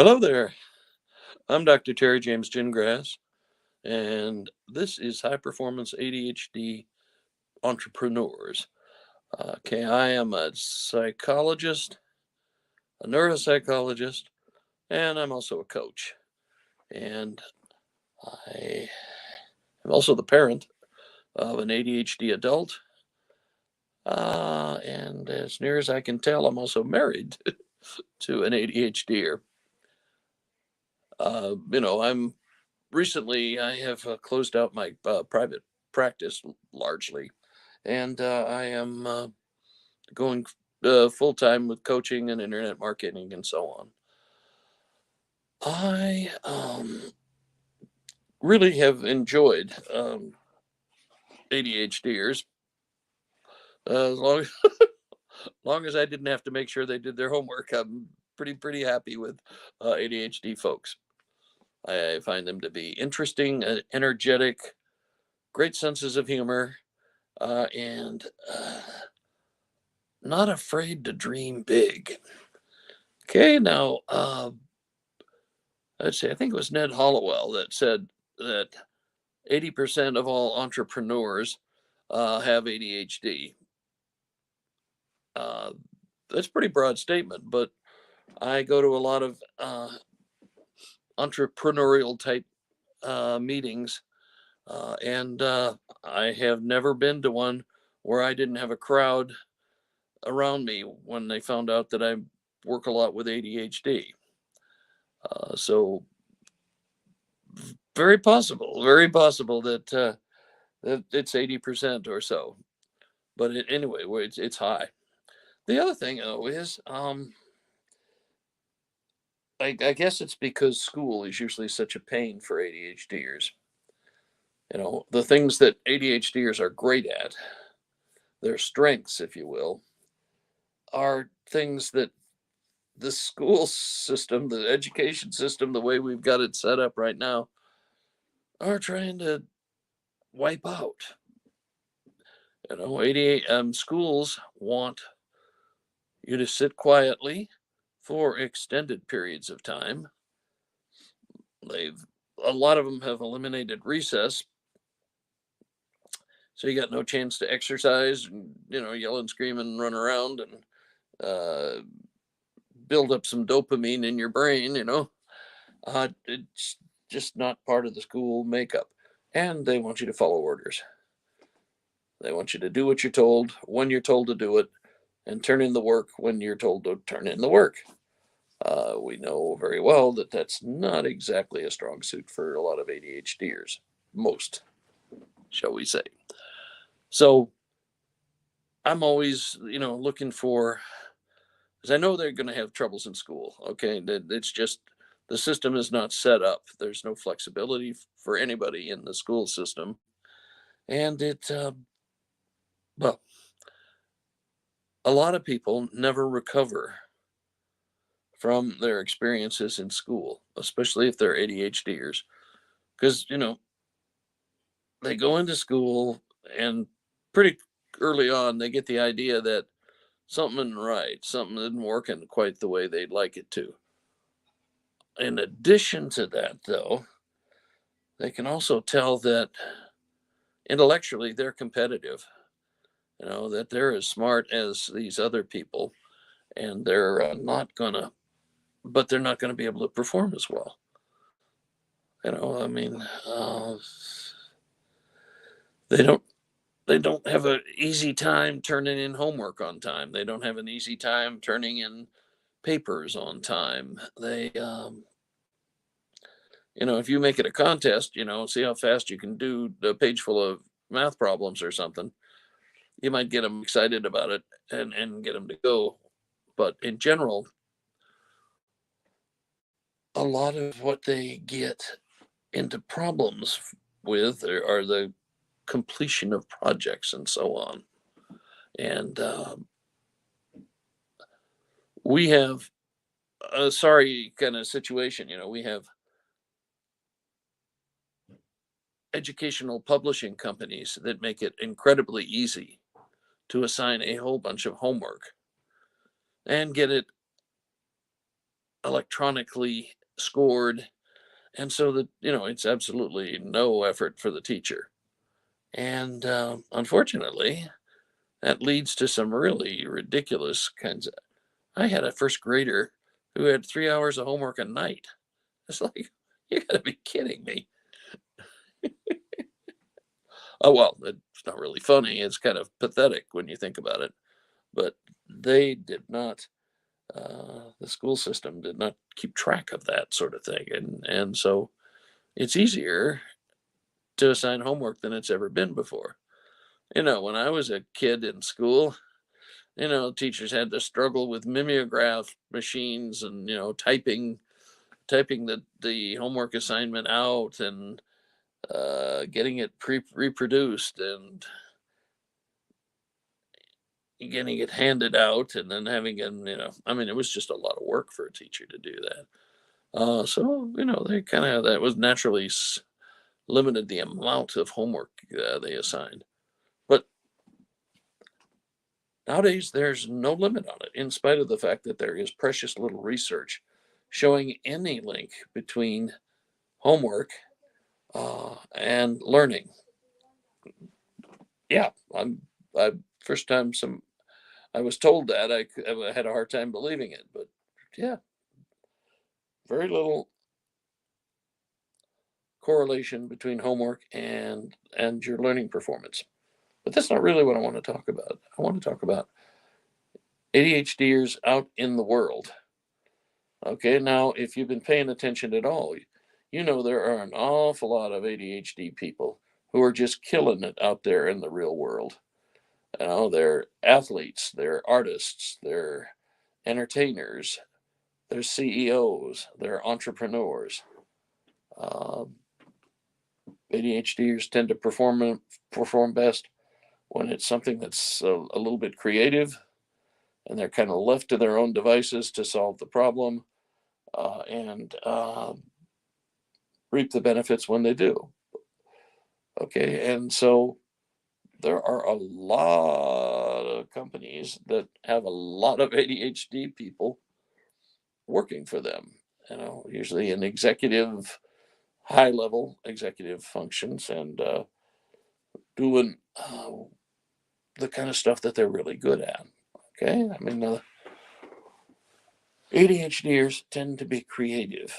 Hello there. I'm Dr. Terry James Gingrass, and this is High Performance ADHD Entrepreneurs. Okay, I am a psychologist, a neuropsychologist, and I'm also a coach. And I am also the parent of an ADHD adult. And as near as I can tell, I'm also married to an ADHDer. I'm recently I have closed out my private practice largely, and I am going full time with coaching and internet marketing and so on. I really have enjoyed ADHDers as long as I didn't have to make sure they did their homework. I'm pretty happy with ADHD folks. I find them to be interesting, energetic, great senses of humor, and not afraid to dream big. Okay, now let's see. I think it was Ned Hollowell that said that 80% of all entrepreneurs have ADHD. Uh, that's a pretty broad statement, but I go to a lot of entrepreneurial type meetings, and I have never been to one where I didn't have a crowd around me when they found out that I work a lot with ADHD. So very possible that it's 80% or so. But anyway, it's high. The other thing though is, I guess it's because school is usually such a pain for ADHDers. The things that ADHDers are great at, their strengths, if you will, are things that the school system, the education system, the way we've got it set up right now, are trying to wipe out. 88 schools want you to sit quietly for extended periods of time. They've A lot of them have eliminated recess, so you got no chance to exercise and yell and scream and run around and uh, build up some dopamine in your brain. It's just not part of the school makeup, and they want you to follow orders. They want you to do what you're told when you're told to do it, and turn in the work when you're told to turn in the work. We know very well that that's not exactly a strong suit for a lot of ADHDers, most, shall we say. So I'm always, looking for, because I know they're going to have troubles in school. Okay, it's just the system is not set up. There's no flexibility for anybody in the school system, and well, a lot of people never recover from their experiences in school, especially if they're ADHDers, because they go into school and pretty early on they get the idea that something isn't right, something isn't working quite the way they'd like it to. In addition to that, though, they can also tell that intellectually they're competitive, that they're as smart as these other people, and they're not gonna be able to perform as well. I mean, they don't they don't have an easy time turning in homework on time. They don't have an easy time turning in papers on time. If you make it a contest, see how fast you can do a page full of math problems or something, you might get them excited about it and get them to go. But in general, a lot of what they get into problems with are the completion of projects and so on. And we have a sorry kind of situation. We have educational publishing companies that make it incredibly easy to assign a whole bunch of homework and get it electronically scored, and so that it's absolutely no effort for the teacher. And unfortunately, that leads to some really ridiculous kinds of. I had a first grader who had 3 hours of homework a night. It's like, you gotta be kidding me. Oh, well, it's not really funny. It's kind of pathetic when you think about it. But they did not, the school system did not keep track of that sort of thing. And so it's easier to assign homework than it's ever been before. When I was a kid in school, teachers had to struggle with mimeograph machines and, typing the homework assignment out and getting it reproduced and getting it handed out and then having it, I mean, it was just a lot of work for a teacher to do that. So, they kind of, that was naturally limited the amount of homework they assigned. But nowadays, there's no limit on it, in spite of the fact that there is precious little research showing any link between homework and learning. Yeah, I first time I was told that I had a hard time believing it, but yeah, very little correlation between homework and your learning performance. But that's not really what I want to talk about. I want to talk about ADHDers out in the world. Okay, now if you've been paying attention at all, there are an awful lot of ADHD people who are just killing it out there in the real world. They're athletes, they're artists, they're entertainers, they're CEOs, they're entrepreneurs. Um, ADHDers tend to perform best when it's something that's a little bit creative, and they're kind of left to their own devices to solve the problem and reap the benefits when they do. Okay, and so there are a lot of companies that have a lot of ADHD people working for them. Usually in high level executive functions and doing the kind of stuff that they're really good at. Okay, I mean, ADHDers tend to be creative.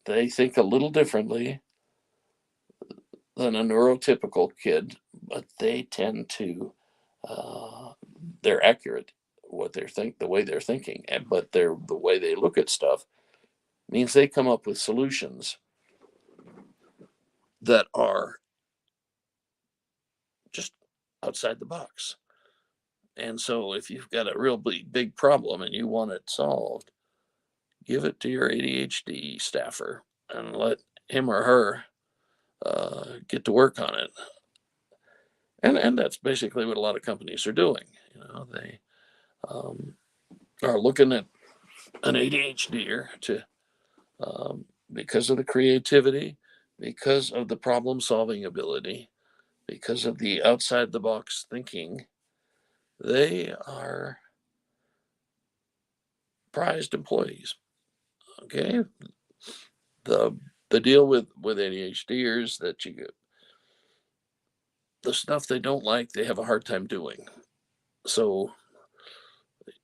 They think a little differently than a neurotypical kid, but they tend to, uh, they're accurate the way they're thinking, but the way they look at stuff means they come up with solutions that are just outside the box. And so if you've got a real big problem and you want it solved, give it to your ADHD staffer and let him or her get to work on it. And that's basically what a lot of companies are doing. They um, are looking at an ADHDer to because of the creativity, because of the problem solving ability, because of the outside the box thinking. They are prized employees. Okay, the the deal with ADHDers that you get the stuff they don't like, they have a hard time doing. So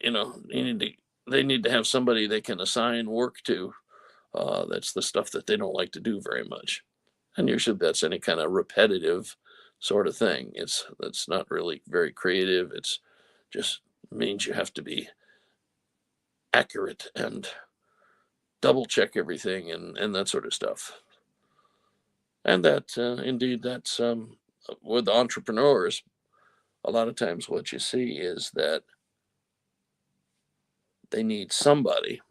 they need to have somebody they can assign work to. That's the stuff that they don't like to do very much, and usually that's any kind of repetitive sort of thing. It's not really very creative. It's just means you have to be accurate and double check everything and that sort of stuff. And that indeed that's with entrepreneurs. A lot of times, what you see is that they need somebody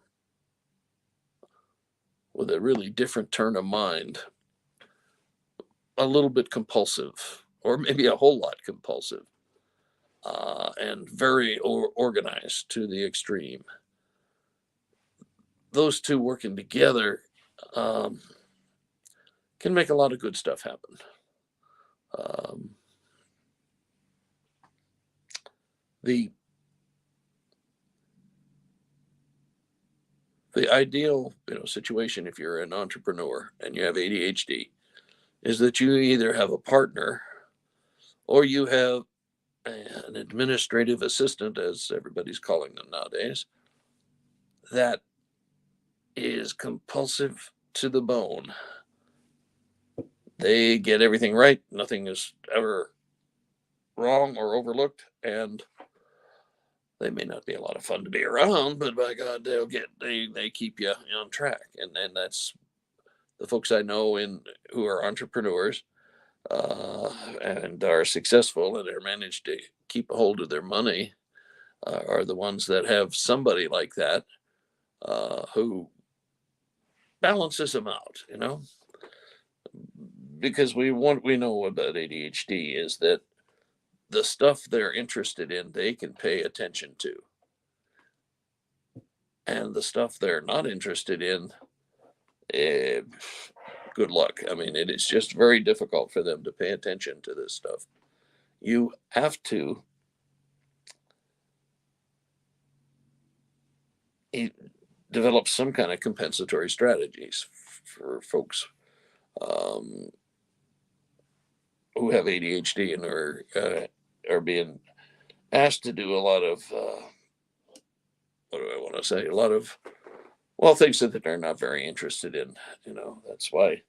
with a really different turn of mind, a little bit compulsive, or maybe a whole lot compulsive, and very organized to the extreme. Those two working together um, can make a lot of good stuff happen. Um, the The ideal, situation, if you're an entrepreneur and you have ADHD, is that you either have a partner or you have an administrative assistant, as everybody's calling them nowadays, that is compulsive to the bone. They get everything right. Nothing is ever wrong or overlooked, and they may not be a lot of fun to be around, but by God, they keep you on track, and that's the folks I know in who are entrepreneurs and are successful and are managed to keep a hold of their money are the ones that have somebody like that who balances them out. Because we know about ADHD is that the stuff they're interested in, they can pay attention to. And the stuff they're not interested in, eh, good luck. I mean, it is just very difficult for them to pay attention to this stuff. You have to develop some kind of compensatory strategies for folks um, who have ADHD and are being asked to do a lot of what do I want to say? A lot of things that they're not very interested in. That's why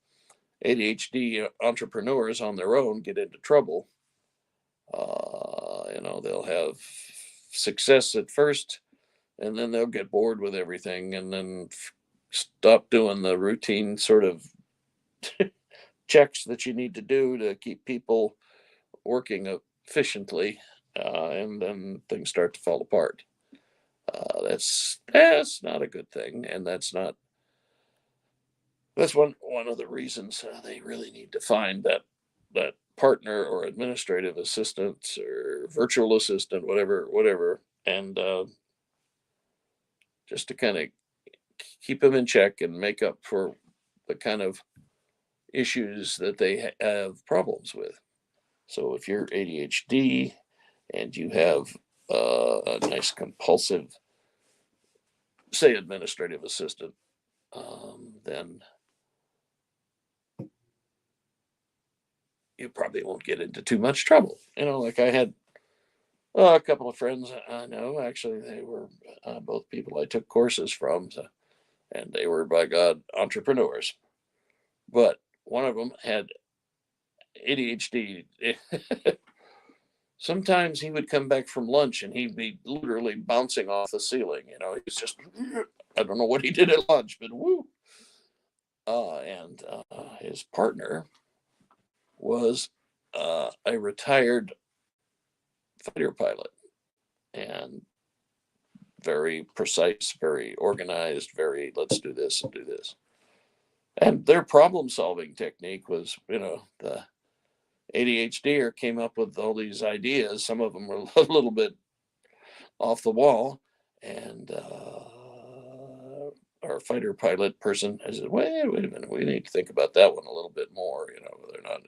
ADHD entrepreneurs on their own get into trouble. They'll have success at first, and then they'll get bored with everything, and then stop doing the routine sort of checks that you need to do to keep people working efficiently, and then things start to fall apart. That's not a good thing, and that's one of the reasons they really need to find that partner or administrative assistant or virtual assistant, whatever, and just to kind of keep them in check and make up for the kind of issues that they have problems with. So if you're ADHD and you have a nice compulsive, say, administrative assistant, then you probably won't get into too much trouble. Like I had a couple of friends I know, actually, they were both people I took courses from, so, and they were, by God, entrepreneurs. But one of them had ADHD. Sometimes he would come back from lunch and he'd be literally bouncing off the ceiling. He's just, I don't know what he did at lunch, but woo. And his partner was a retired fighter pilot and very precise, very organized, very let's do this and do this. And their problem solving technique was, the ADHDer came up with all these ideas. Some of them were a little bit off the wall. And our fighter pilot person, I said, wait a minute, we need to think about that one a little bit more. They're not.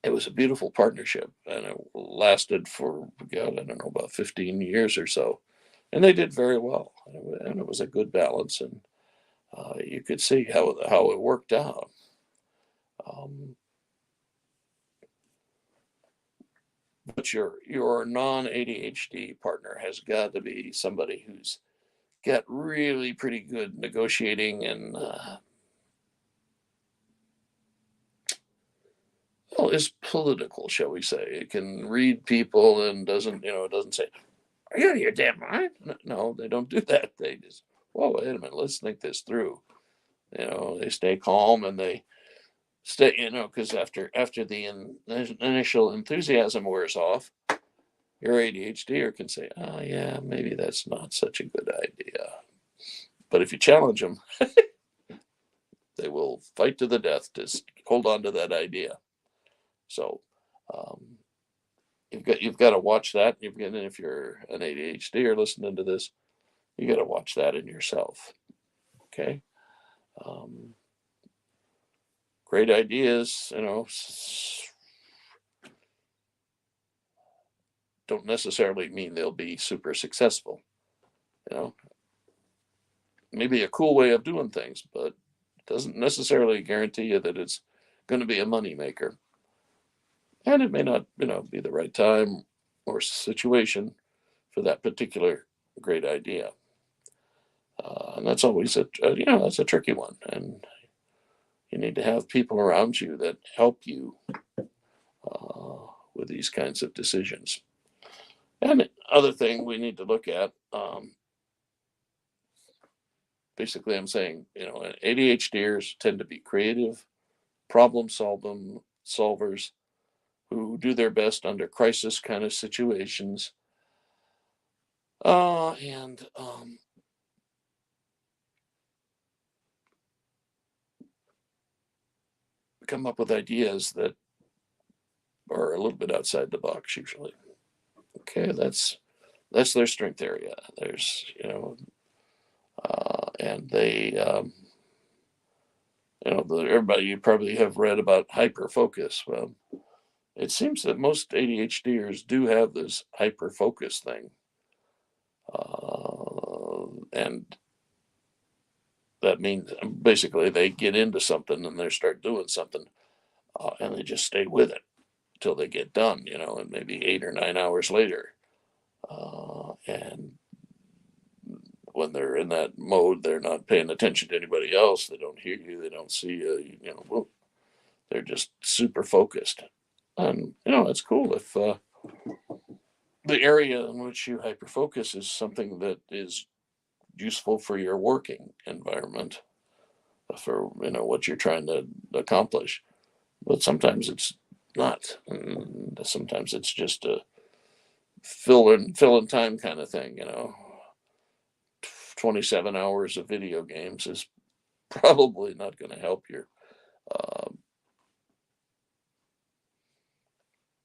It was a beautiful partnership, and it lasted for, God, I don't know, about 15 years or so. And they did very well, and it was a good balance, and you could see how it worked out. Um, but your non ADHD partner has got to be somebody who's got really pretty good negotiating and is political, shall we say. It can read people and doesn't say, "Are you out of your damn mind?" No, they don't do that. They just, whoa, wait a minute, let's think this through. They stay calm and they stay, because after the initial enthusiasm wears off, your ADHDer can say, "Oh yeah, maybe that's not such a good idea." But if you challenge them, they will fight to the death to hold on to that idea. So um, you've got to watch that. If you're an ADHD or listening to this, you got to watch that in yourself. Okay. Um, Great ideas, don't necessarily mean they'll be super successful. You know, maybe a cool way of doing things, but doesn't necessarily guarantee you that it's going to be a money maker. And it may not, be the right time or situation for that particular great idea. And that's always that's a tricky one. And you need to have people around you that help you with these kinds of decisions. And the other thing we need to look at, basically, I'm saying, ADHDers tend to be creative, problem solvers who do their best under crisis kind of situations, and come up with ideas that are a little bit outside the box usually. Okay, that's their strength area. There's and they everybody, you probably have read about hyper focus. Well, it seems that most ADHDers do have this hyper focus thing, and that means basically they get into something and they start doing something, and they just stay with it till they get done, and maybe 8 or 9 hours later. And when they're in that mode, they're not paying attention to anybody else. They don't hear you. They don't see you. They're just super focused. And it's cool if the area in which you hyper focus is something that is useful for your working environment, for what you're trying to accomplish. But sometimes it's not. And sometimes it's just a fill in time kind of thing. 27 hours of video games is probably not going to help uh,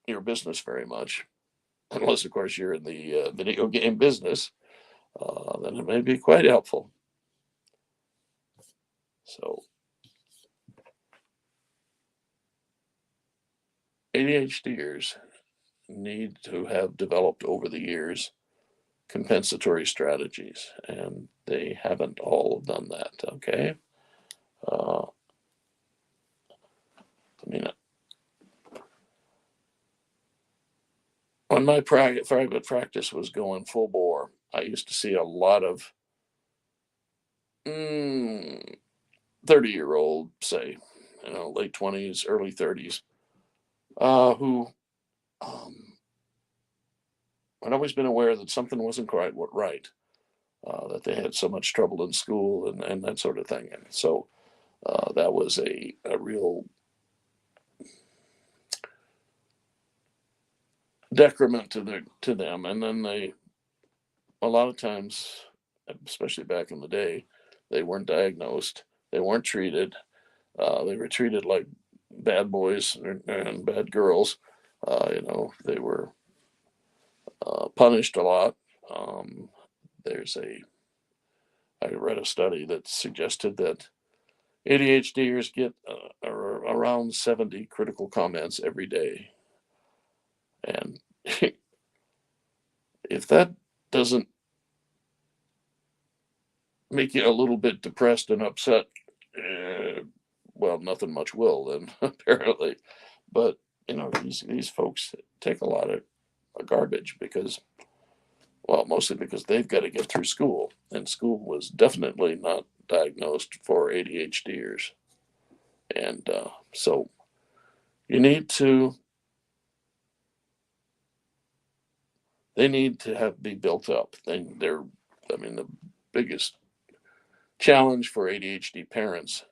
your business very much, unless of course you're in the video game business. Then it may be quite helpful. So ADHDers need to have developed over the years compensatory strategies, and they haven't all done that. Okay. I mean, when my private practice was going full bore, I used to see a lot of 30-year-old, say, late 20s, early 30s, who had always been aware that something wasn't quite right, that they had so much trouble in school and that sort of thing. And so that was a real decrement to them. And then a lot of times, especially back in the day, they weren't diagnosed, they weren't treated, they were treated like bad boys and bad girls. They were punished a lot. There's I read a study that suggested that ADHDers get around 70 critical comments every day. And if that doesn't make you a little bit depressed and upset, well, nothing much will then, apparently. But, these folks take a lot of garbage because, well, mostly because they've got to get through school. And school was definitely not diagnosed for ADHDers. And so you need to, they need to be built up. The biggest challenge for ADHD parents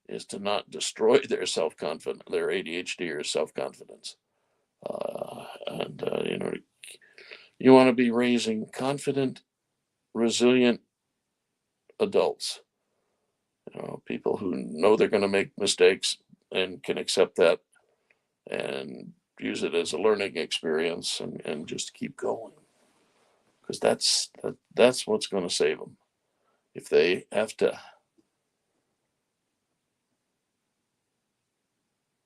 is to not destroy their their ADHDers' self-confidence. And you want to be raising confident, resilient adults. People who know they're going to make mistakes and can accept that and use it as a learning experience and just keep going, because that's what's going to save them. If they have to,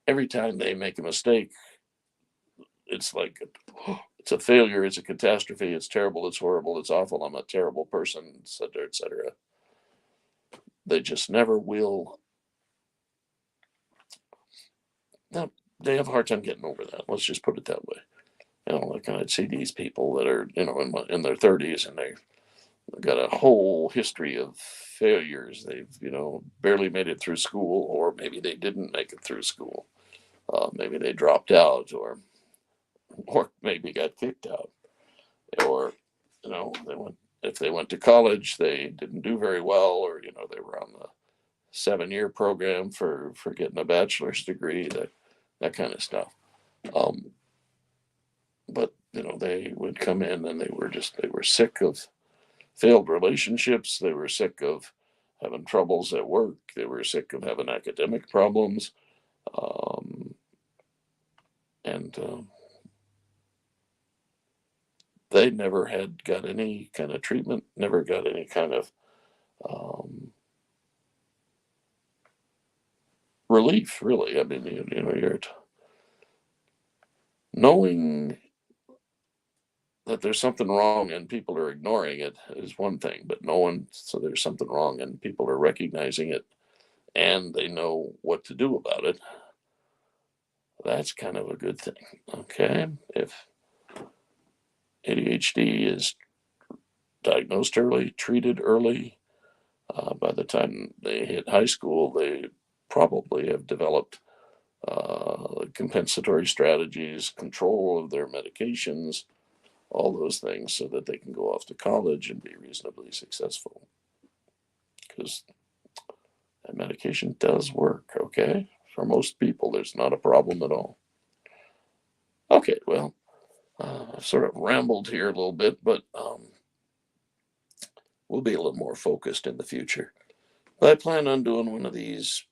every time they make a mistake, it's like it's a failure, it's a catastrophe, it's terrible, it's horrible, it's awful, I'm a terrible person, etc., etc. they just never will. No, they have a hard time getting over that. Let's just put it that way. Like I'd see these people that are, in their 30s, and they've got a whole history of failures. They've, barely made it through school, or maybe they didn't make it through school. Maybe they dropped out, or maybe got kicked out, or, if they went to college, they didn't do very well, or, they were on the 7-year program for getting a bachelor's degree, that kind of stuff. But they would come in, and they were sick of failed relationships. They were sick of having troubles at work. They were sick of having academic problems. And they never had got any kind of treatment, never got any kind of relief, really. I mean, you're knowing that there's something wrong and people are ignoring it is one thing, but so there's something wrong and people are recognizing it and they know what to do about it. That's kind of a good thing. Okay. If ADHD is diagnosed early, treated early, by the time they hit high school, they probably have developed compensatory strategies, control of their medications, all those things, so that they can go off to college and be reasonably successful. Because that medication does work, okay? For most people, there's not a problem at all. Okay, well, I've sort of rambled here a little bit, but we'll be a little more focused in the future. But I plan on doing one of these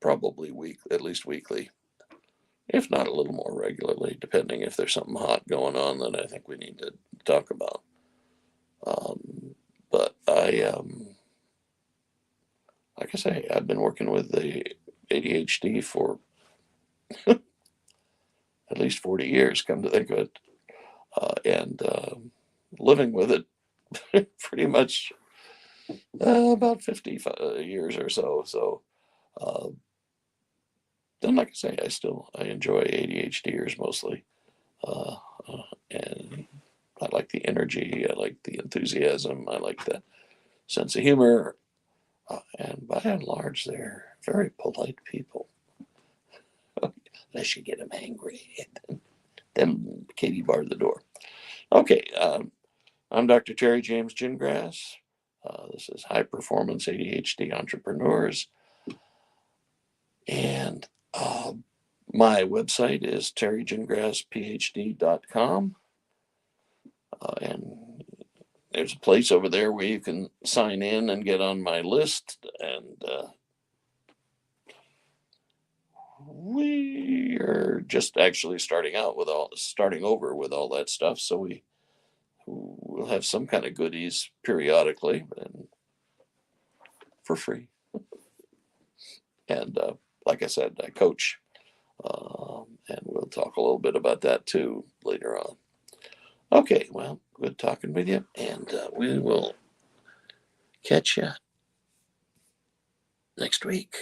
probably at least weekly, if not a little more regularly, depending if there's something hot going on that I think we need to talk about. But like I say, I've been working with the ADHD for at least 40 years, come to think of it, and living with it pretty much about 50 years or so. So, then, like I say, I enjoy ADHDers mostly, and I like the energy, I like the enthusiasm, I like the sense of humor, and by and large, they're very polite people. Unless you get them angry, then Katie barred the door. Okay, I'm Dr. Terry James Gingrass. This is High Performance ADHD Entrepreneurs. And my website is terrygingrassphd.com. And there's a place over there where you can sign in and get on my list. And we are just actually starting over with all that stuff. So we'll have some kind of goodies periodically, and for free. And like I said, I coach, and we'll talk a little bit about that too later on. Okay, well, good talking with you, and we will catch you next week.